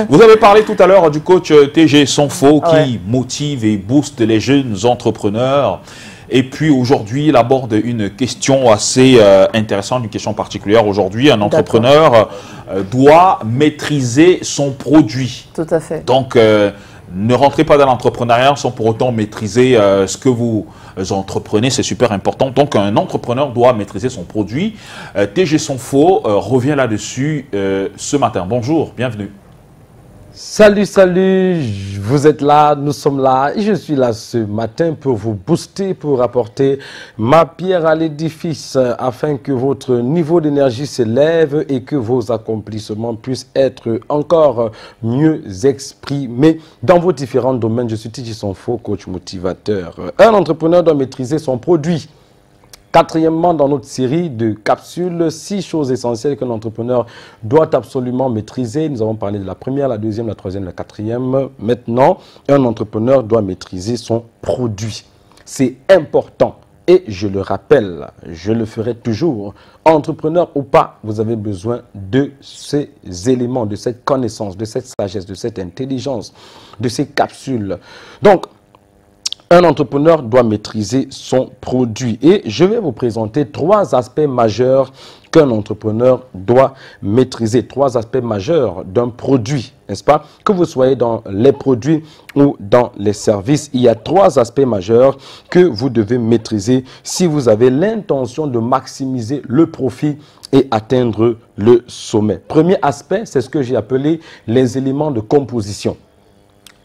Vous avez parlé tout à l'heure du coach TG Sonfo qui Ouais. motive et booste les jeunes entrepreneurs. Et puis aujourd'hui, il aborde une question assez intéressante, une question particulière. Aujourd'hui, un entrepreneur doit maîtriser son produit. Tout à fait. Donc, ne rentrez pas dans l'entrepreneuriat sans pour autant maîtriser ce que vous entreprenez, c'est super important. Donc, un entrepreneur doit maîtriser son produit. TG Sonfo revient là-dessus ce matin. Bonjour, bienvenue. Salut, salut, vous êtes là, nous sommes là et je suis là ce matin pour vous booster, pour apporter ma pierre à l'édifice afin que votre niveau d'énergie s'élève et que vos accomplissements puissent être encore mieux exprimés dans vos différents domaines. Je suis TG Sonfo, coach motivateur. Un entrepreneur doit maîtriser son produit. Quatrièmement, dans notre série de capsules, 6 choses essentielles qu'un entrepreneur doit absolument maîtriser. Nous avons parlé de la première, la deuxième, la troisième, la quatrième. Maintenant, un entrepreneur doit maîtriser son produit. C'est important. Et je le rappelle, je le ferai toujours. Entrepreneur ou pas, vous avez besoin de ces éléments, de cette connaissance, de cette sagesse, de cette intelligence, de ces capsules. Donc, un entrepreneur doit maîtriser son produit et je vais vous présenter 3 aspects majeurs qu'un entrepreneur doit maîtriser. 3 aspects majeurs d'un produit, n'est-ce pas? Que vous soyez dans les produits ou dans les services, il y a 3 aspects majeurs que vous devez maîtriser si vous avez l'intention de maximiser le profit et atteindre le sommet. Premier aspect, c'est ce que j'ai appelé les éléments de composition.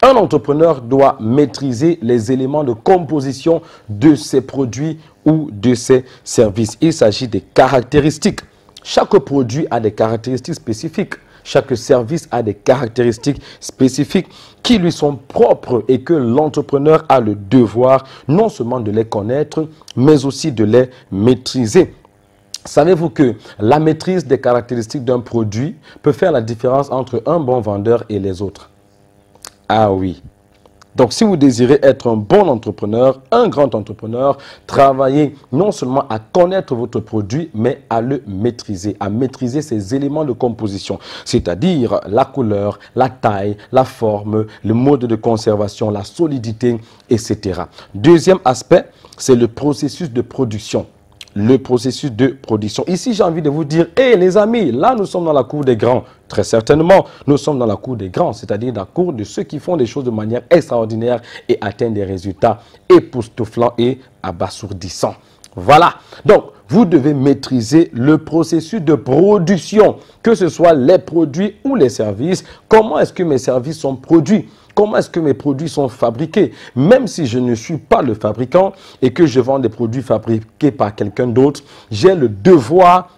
Un entrepreneur doit maîtriser les éléments de composition de ses produits ou de ses services. Il s'agit des caractéristiques. Chaque produit a des caractéristiques spécifiques. Chaque service a des caractéristiques spécifiques qui lui sont propres et que l'entrepreneur a le devoir non seulement de les connaître, mais aussi de les maîtriser. Savez-vous que la maîtrise des caractéristiques d'un produit peut faire la différence entre un bon vendeur et les autres? Ah oui. Donc, si vous désirez être un bon entrepreneur, un grand entrepreneur, travaillez non seulement à connaître votre produit, mais à le maîtriser, à maîtriser ses éléments de composition, c'est-à-dire la couleur, la taille, la forme, le mode de conservation, la solidité, etc. Deuxième aspect, c'est le processus de production. Le processus de production. Ici, j'ai envie de vous dire, hé les amis, là nous sommes dans la cour des grands. Très certainement, nous sommes dans la cour des grands, c'est-à-dire dans la cour de ceux qui font des choses de manière extraordinaire et atteignent des résultats époustouflants et abasourdissants. Voilà. Donc, vous devez maîtriser le processus de production, que ce soit les produits ou les services. Comment est-ce que mes services sont produits? Comment est-ce que mes produits sont fabriqués? Même si je ne suis pas le fabricant et que je vends des produits fabriqués par quelqu'un d'autre, j'ai le devoir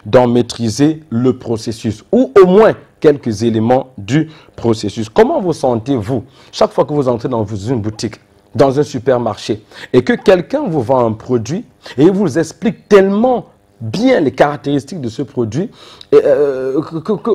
d'en maîtriser le processus ou au moins quelques éléments du processus. Comment vous sentez-vous chaque fois que vous entrez dans une boutique, dans un supermarché et que quelqu'un vous vend un produit et il vous explique tellement bien les caractéristiques de ce produit, que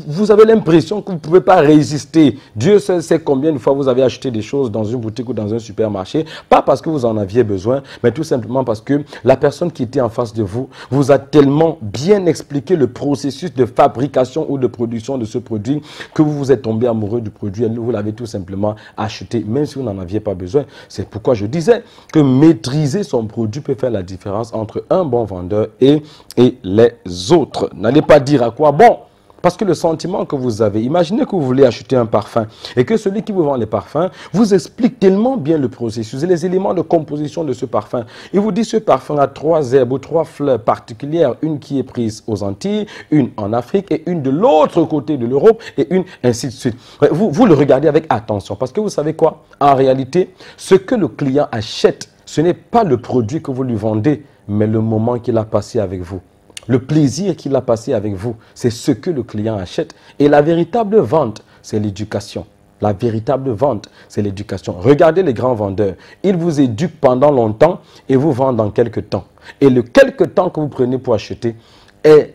vous avez l'impression que vous ne pouvez pas résister. Dieu seul sait combien de fois vous avez acheté des choses dans une boutique ou dans un supermarché, pas parce que vous en aviez besoin, mais tout simplement parce que la personne qui était en face de vous vous a tellement bien expliqué le processus de fabrication ou de production de ce produit que vous vous êtes tombé amoureux du produit et vous l'avez tout simplement acheté, même si vous n'en aviez pas besoin. C'est pourquoi je disais que maîtriser son produit peut faire la différence entre un bon vendeur et les autres. N'allez pas dire à quoi bon, parce que le sentiment que vous avez, imaginez que vous voulez acheter un parfum et que celui qui vous vend les parfums vous explique tellement bien le processus et les éléments de composition de ce parfum. Il vous dit ce parfum a 3 herbes ou 3 fleurs particulières, une qui est prise aux Antilles, une en Afrique et une de l'autre côté de l'Europe et une ainsi de suite. Vous le regardez avec attention parce que vous savez quoi? En réalité, ce que le client achète, ce n'est pas le produit que vous lui vendez, mais le moment qu'il a passé avec vous. Le plaisir qu'il a passé avec vous, c'est ce que le client achète. Et la véritable vente, c'est l'éducation. La véritable vente, c'est l'éducation. Regardez les grands vendeurs. Ils vous éduquent pendant longtemps et vous vendent dans quelques temps. Et le quelques temps que vous prenez pour acheter est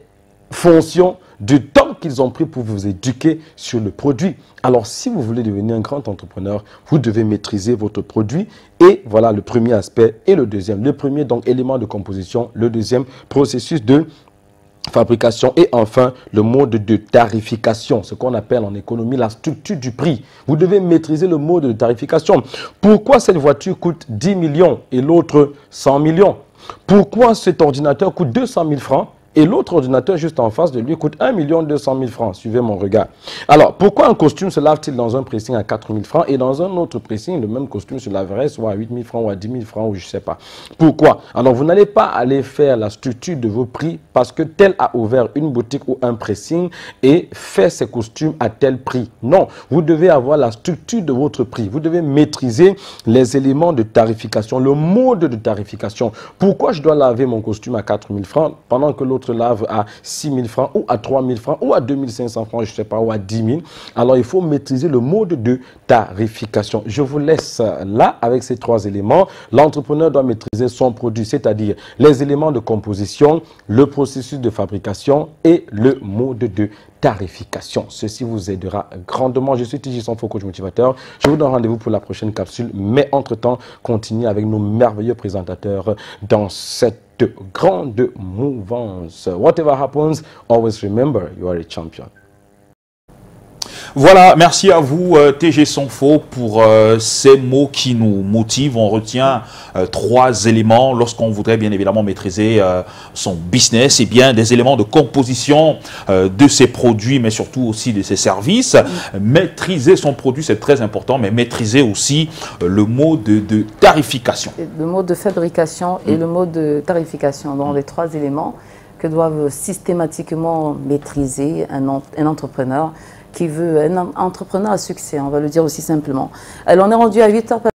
fonction du temps qu'ils ont pris pour vous éduquer sur le produit. Alors, si vous voulez devenir un grand entrepreneur, vous devez maîtriser votre produit. Et voilà le premier aspect et le deuxième. Le premier, donc, élément de composition. Le deuxième, processus de fabrication et enfin le mode de tarification, ce qu'on appelle en économie la structure du prix. Vous devez maîtriser le mode de tarification. Pourquoi cette voiture coûte 10 millions et l'autre 100 millions? Pourquoi cet ordinateur coûte 200 000 francs et l'autre ordinateur juste en face de lui coûte 1 200 000 francs? Suivez mon regard. Alors, pourquoi un costume se lave-t-il dans un pressing à 4 000 francs et dans un autre pressing, le même costume se laverait soit à 8 000 francs ou à 10 000 francs ou je ne sais pas. Pourquoi? Alors, vous n'allez pas aller faire la structure de vos prix parce que tel a ouvert une boutique ou un pressing et fait ses costumes à tel prix. Non, vous devez avoir la structure de votre prix. Vous devez maîtriser les éléments de tarification, le mode de tarification. Pourquoi je dois laver mon costume à 4 000 francs pendant que l'autre lave à 6 000 francs ou à 3 000 francs ou à 2 500 francs, je ne sais pas, ou à 10 000. Alors, il faut maîtriser le mode de tarification. Je vous laisse là avec ces trois éléments. L'entrepreneur doit maîtriser son produit, c'est-à-dire les éléments de composition, le processus de fabrication et le mode de tarification. Ceci vous aidera grandement. Je suis TJ Sanfo, coach motivateur. Je vous donne rendez-vous pour la prochaine capsule. Mais entre-temps, continuez avec nos merveilleux présentateurs dans cette grande mouvance. Whatever happens, always remember you are a champion. Voilà, merci à vous TG Sanfo pour ces mots qui nous motivent. On retient trois éléments lorsqu'on voudrait bien évidemment maîtriser son business, et bien des éléments de composition de ses produits, mais surtout aussi de ses services. Maîtriser son produit, c'est très important, mais maîtriser aussi le mode de tarification. Le mode de fabrication et le mode de tarification, donc les trois éléments que doivent systématiquement maîtriser un entrepreneur qui veut un entrepreneur à succès, on va le dire aussi simplement. Alors, on est rendu à 8h.